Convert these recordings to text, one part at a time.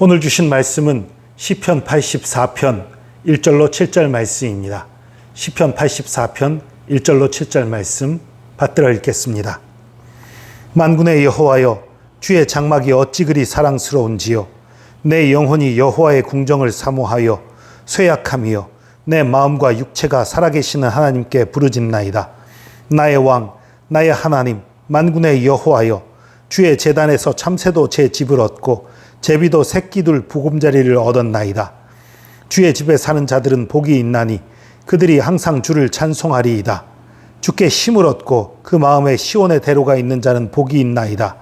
오늘 주신 말씀은 시편 84편 1절로 7절 말씀입니다. 시편 84편 1절로 7절 말씀 받들어 읽겠습니다. 만군의 여호와여, 주의 장막이 어찌 그리 사랑스러운지요. 내 영혼이 여호와의 궁정을 사모하여 쇠약함이요 내 마음과 육체가 살아계시는 하나님께 부르짖나이다. 나의 왕, 나의 하나님, 만군의 여호와여, 주의 제단에서 참새도 제 집을 얻고 제비도 새끼들 보금자리를 얻었나이다. 주의 집에 사는 자들은 복이 있나니 그들이 항상 주를 찬송하리이다. 주께 힘을 얻고 그 마음에 시온의 대로가 있는 자는 복이 있나이다.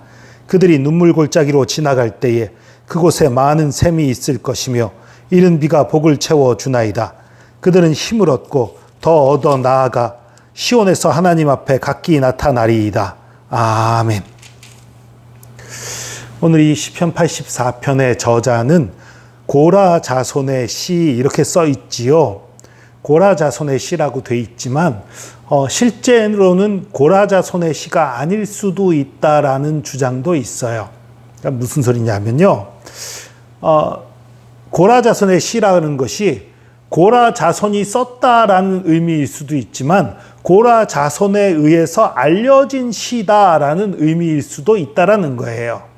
그들이 눈물 골짜기로 지나갈 때에 그곳에 많은 샘이 있을 것이며 이른 비가 복을 채워 주나이다. 그들은 힘을 얻고 더 얻어 나아가 시온에서 하나님 앞에 각기 나타나리이다. 아멘. 오늘 이 시편 84편의 저자는 고라 자손의 시 이렇게 써 있지요. 고라 자손의 시라고 돼 있지만 실제로는 고라 자손의 시가 아닐 수도 있다라는 주장도 있어요. 그러니까 무슨 소리냐면요. 고라 자손의 시라는 것이 고라 자손이 썼다라는 의미일 수도 있지만 고라 자손에 의해서 알려진 시다라는 의미일 수도 있다라는 거예요.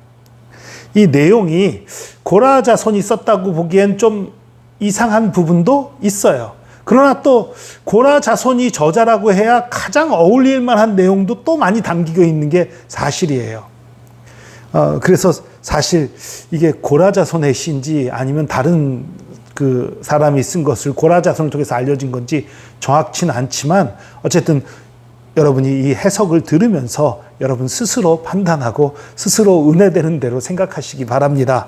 이 내용이 고라 자손이 썼다고 보기엔 좀 이상한 부분도 있어요. 그러나 또 고라 자손이 저자라고 해야 가장 어울릴 만한 내용도 또 많이 담기고 있는 게 사실이에요. 그래서 사실 이게 고라 자손의 시인지 아니면 다른 그 사람이 쓴 것을 고라 자손을 통해서 알려진 건지 정확치는 않지만 어쨌든 여러분이 이 해석을 들으면서 여러분 스스로 판단하고 스스로 은혜되는 대로 생각하시기 바랍니다.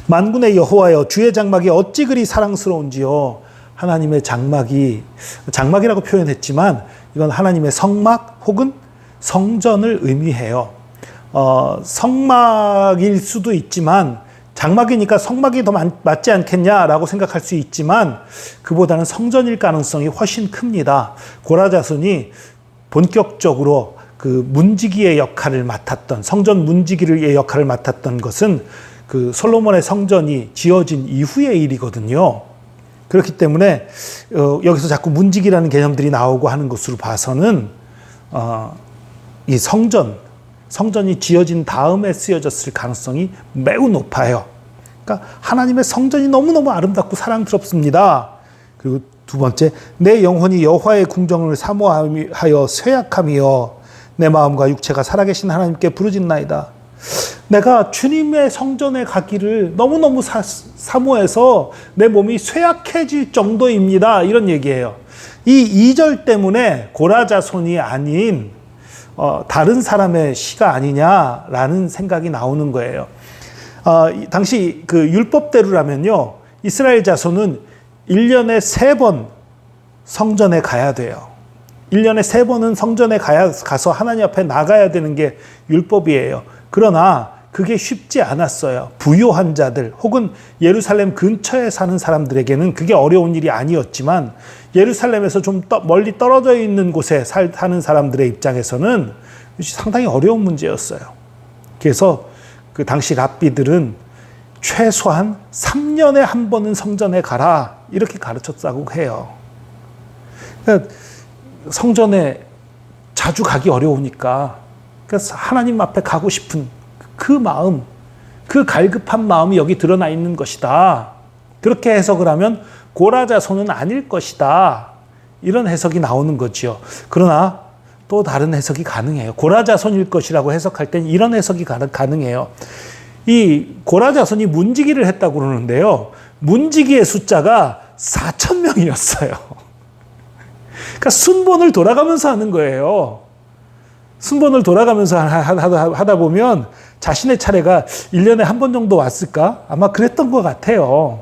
만군의 여호와여, 주의 장막이 어찌 그리 사랑스러운지요. 하나님의 장막이라고 표현했지만 이건 하나님의 성막 혹은 성전을 의미해요. 성막일 수도 있지만 장막이니까 성막이 더 맞지 않겠냐라고 생각할 수 있지만 그보다는 성전일 가능성이 훨씬 큽니다. 고라 자손이 본격적으로 그 문지기의 역할을 맡았던 성전 문지기의 역할을 맡았던 것은 그 솔로몬의 성전이 지어진 이후의 일이거든요. 그렇기 때문에 여기서 자꾸 문지기라는 개념들이 나오고 하는 것으로 봐서는 이 성전이 지어진 다음에 쓰여졌을 가능성이 매우 높아요. 그러니까 하나님의 성전이 너무너무 아름답고 사랑스럽습니다. 그리고 두 번째, 내 영혼이 여호와의 궁정을 사모하여 쇠약함이여 내 마음과 육체가 살아계신 하나님께 부르짖나이다. 내가 주님의 성전에 가기를 너무너무 사모해서 내 몸이 쇠약해질 정도입니다. 이런 얘기예요. 이 2절 때문에 고라 자손이 아닌 다른 사람의 시가 아니냐라는 생각이 나오는 거예요. 당시 그 율법대로라면요, 이스라엘 자손은 1년에 3번 성전에 가야 돼요. 1년에 3번은 성전에 가서 하나님 앞에 나가야 되는 게 율법이에요. 그러나 그게 쉽지 않았어요. 부요한 자들 혹은 예루살렘 근처에 사는 사람들에게는 그게 어려운 일이 아니었지만 예루살렘에서 좀 멀리 떨어져 있는 곳에 사는 사람들의 입장에서는 상당히 어려운 문제였어요. 그래서 그 당시 랍비들은 최소한 3년에 한 번은 성전에 가라 이렇게 가르쳤다고 해요. 그러니까 성전에 자주 가기 어려우니까 그래서 하나님 앞에 가고 싶은 그 마음, 그 갈급한 마음이 여기 드러나 있는 것이다. 그렇게 해석을 하면 고라 자손은 아닐 것이다. 이런 해석이 나오는 거지요. 그러나 또 다른 해석이 가능해요. 고라 자손일 것이라고 해석할 땐 이런 해석이 가능해요. 이 고라 자손이 문지기를 했다고 그러는데요. 문지기의 숫자가 4,000명이었어요. 그러니까 순번을 돌아가면서 하는 거예요. 순번을 돌아가면서 하다 보면 자신의 차례가 1년에 한 번 정도 왔을까? 아마 그랬던 것 같아요.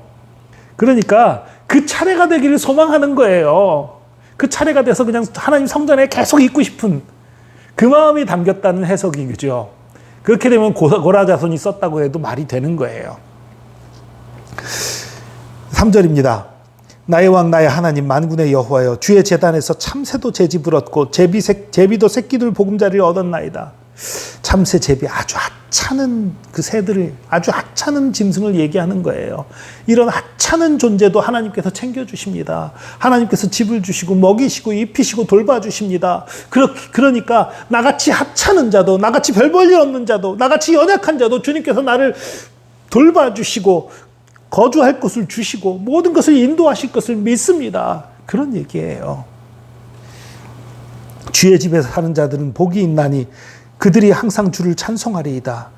그러니까 그 차례가 되기를 소망하는 거예요. 그 차례가 돼서 그냥 하나님 성전에 계속 있고 싶은 그 마음이 담겼다는 해석이죠. 그렇게 되면 고라 자손이 썼다고 해도 말이 되는 거예요. 3절입니다. 나의 왕 나의 하나님 만군의 여호와여, 주의 제단에서 참새도 제 집을 얻고 제비도 새끼들 보금자리를 얻었나이다. 참새, 제비, 아주 하찮은 그 새들을, 아주 하찮은 짐승을 얘기하는 거예요. 이런 하찮은 존재도 하나님께서 챙겨주십니다. 하나님께서 집을 주시고 먹이시고 입히시고 돌봐주십니다. 그러니까 나같이 하찮은 자도, 나같이 별 볼 일 없는 자도, 나같이 연약한 자도 주님께서 나를 돌봐주시고 거주할 것을 주시고 모든 것을 인도하실 것을 믿습니다. 그런 얘기예요. 주의 집에 사는 자들은 복이 있나니 그들이 항상 주를 찬송하리이다.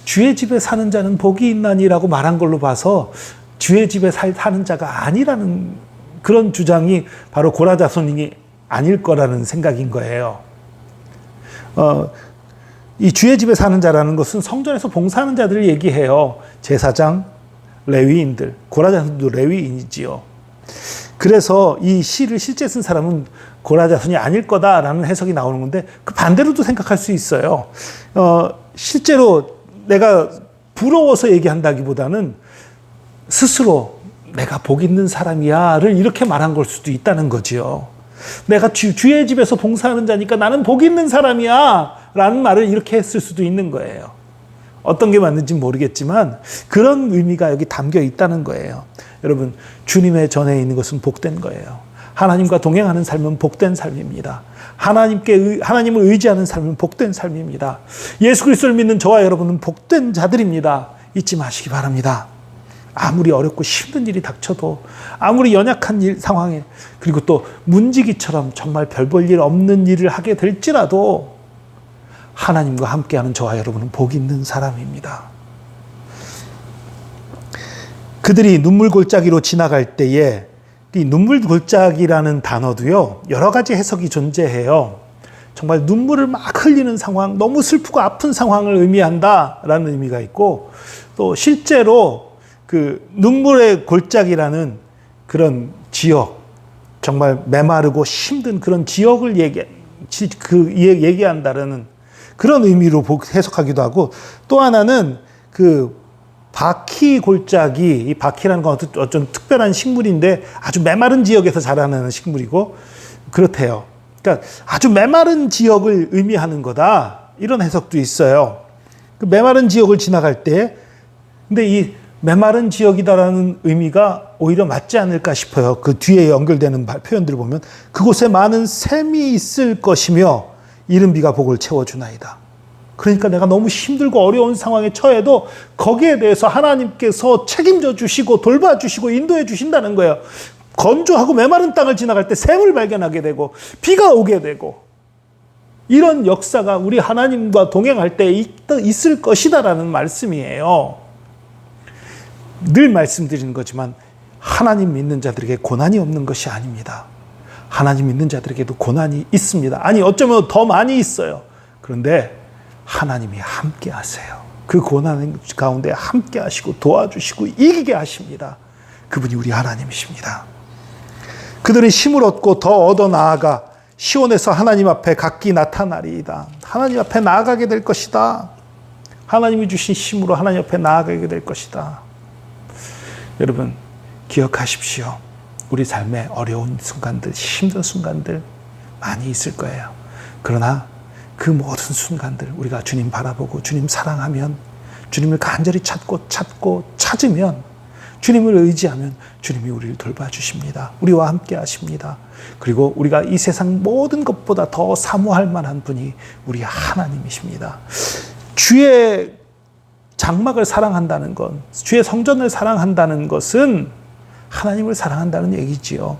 주의 집에 사는 자는 복이 있나니라고 말한 걸로 봐서 주의 집에 사는 자가 아니라는 그런 주장이 바로 고라자손이 아닐 거라는 생각인 거예요. 이 주의 집에 사는 자라는 것은 성전에서 봉사하는 자들을 얘기해요. 제사장, 레위인들, 고라자손도 레위인이지요. 그래서 이 시를 실제 쓴 사람은 고라자손이 아닐 거다라는 해석이 나오는 건데 그 반대로도 생각할 수 있어요. 실제로 내가 부러워서 얘기한다기보다는 스스로 내가 복 있는 사람이야를 이렇게 말한 걸 수도 있다는 거지요. 내가 주의 집에서 봉사하는 자니까 나는 복 있는 사람이야 라는 말을 이렇게 했을 수도 있는 거예요. 어떤 게 맞는지 모르겠지만 그런 의미가 여기 담겨 있다는 거예요. 여러분, 주님의 전에 있는 것은 복된 거예요. 하나님과 동행하는 삶은 복된 삶입니다. 하나님을 의지하는 삶은 복된 삶입니다. 예수 그리스도를 믿는 저와 여러분은 복된 자들입니다. 잊지 마시기 바랍니다. 아무리 어렵고 힘든 일이 닥쳐도, 아무리 연약한 상황에, 그리고 또 문지기처럼 정말 별 볼 일 없는 일을 하게 될지라도 하나님과 함께하는 저와 여러분은 복 있는 사람입니다. 그들이 눈물 골짜기로 지나갈 때에, 이 눈물 골짜기라는 단어도요, 여러 가지 해석이 존재해요. 정말 눈물을 막 흘리는 상황, 너무 슬프고 아픈 상황을 의미한다라는 의미가 있고, 또 실제로 그 눈물의 골짜기라는 그런 지역, 정말 메마르고 힘든 그런 지역을 얘기한다라는 그런 의미로 해석하기도 하고, 또 하나는 그 바퀴 골짜기, 이 바퀴라는 건 어떤 특별한 식물인데 아주 메마른 지역에서 자라는 식물이고 그렇대요. 그러니까 아주 메마른 지역을 의미하는 거다, 이런 해석도 있어요. 그 메마른 지역을 지나갈 때, 근데 이 메마른 지역이다라는 의미가 오히려 맞지 않을까 싶어요. 그 뒤에 연결되는 표현들을 보면 그곳에 많은 샘이 있을 것이며 이른 비가 복을 채워주나이다. 그러니까 내가 너무 힘들고 어려운 상황에 처해도 거기에 대해서 하나님께서 책임져 주시고 돌봐주시고 인도해 주신다는 거예요. 건조하고 메마른 땅을 지나갈 때 샘을 발견하게 되고 비가 오게 되고, 이런 역사가 우리 하나님과 동행할 때 있을 것이다라는 말씀이에요. 늘 말씀드리는 거지만 하나님 믿는 자들에게 고난이 없는 것이 아닙니다. 하나님 믿는 자들에게도 고난이 있습니다. 아니, 어쩌면 더 많이 있어요. 그런데 하나님이 함께 하세요. 그 고난 가운데 함께 하시고 도와주시고 이기게 하십니다. 그분이 우리 하나님이십니다. 그들은 힘을 얻고 더 얻어 나아가 시온에서 하나님 앞에 각기 나타나리이다. 하나님 앞에 나아가게 될 것이다. 하나님이 주신 힘으로 하나님 앞에 나아가게 될 것이다. 여러분, 기억하십시오. 우리 삶에 어려운 순간들, 힘든 순간들 많이 있을 거예요. 그러나 그 모든 순간들 우리가 주님 바라보고 주님 사랑하면, 주님을 간절히 찾으면, 주님을 의지하면 주님이 우리를 돌봐주십니다. 우리와 함께 하십니다. 그리고 우리가 이 세상 모든 것보다 더 사모할 만한 분이 우리 하나님이십니다. 주의 장막을 사랑한다는 것, 주의 성전을 사랑한다는 것은 하나님을 사랑한다는 얘기지요.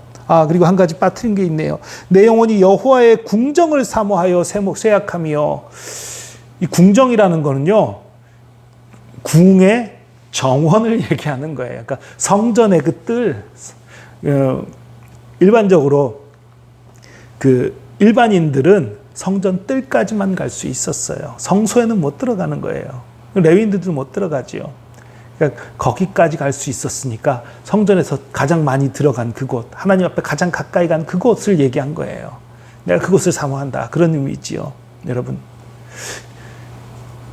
그리고 한 가지 빠뜨린 게 있네요. 내 영혼이 여호와의 궁정을 사모하여 쇠약하며, 이 궁정이라는 거는요, 궁의 정원을 얘기하는 거예요. 그러니까 성전의 그 뜰, 일반적으로 그 일반인들은 성전 뜰까지만 갈 수 있었어요. 성소에는 못 들어가는 거예요. 레위인들도 못 들어가지요. 그러니까 거기까지 갈 수 있었으니까 성전에서 가장 많이 들어간 그곳, 하나님 앞에 가장 가까이 간 그곳을 얘기한 거예요. 내가 그곳을 사모한다, 그런 의미지요. 여러분,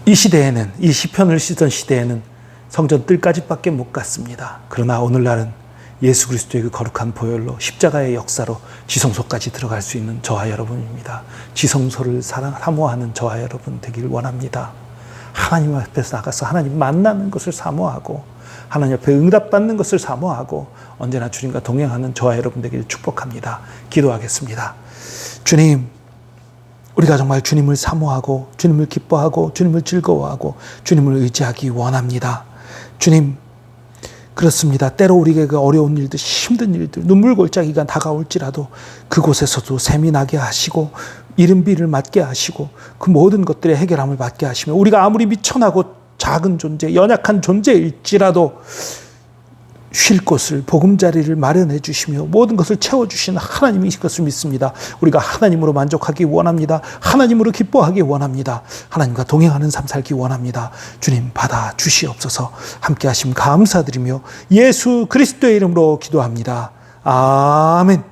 이 시대에는, 이 시편을 쓰던 시대에는 성전 뜰까지밖에 못 갔습니다. 그러나 오늘날은 예수 그리스도의 그 거룩한 보혈로 십자가의 역사로 지성소까지 들어갈 수 있는 저와 여러분입니다. 지성소를 사모하는 저와 여러분 되길 원합니다. 하나님 앞에서 나가서 하나님 만나는 것을 사모하고 하나님 앞에 응답받는 것을 사모하고 언제나 주님과 동행하는 저와 여러분 되기를 축복합니다. 기도하겠습니다. 주님, 우리가 정말 주님을 사모하고 주님을 기뻐하고 주님을 즐거워하고 주님을 의지하기 원합니다. 주님, 그렇습니다. 때로 우리에게 그 어려운 일들, 힘든 일들, 눈물골짜기가 다가올지라도 그곳에서도 샘이 나게 하시고 이른비를 맞게 하시고 그 모든 것들의 해결함을 받게 하시며 우리가 아무리 미천하고 작은 존재, 연약한 존재일지라도 쉴 곳을, 보금자리를 마련해 주시며 모든 것을 채워주시는 하나님이신 것을 믿습니다. 우리가 하나님으로 만족하기 원합니다. 하나님으로 기뻐하기 원합니다. 하나님과 동행하는 삶 살기 원합니다. 주님 받아 주시옵소서. 함께 하심 감사드리며 예수 그리스도의 이름으로 기도합니다. 아멘.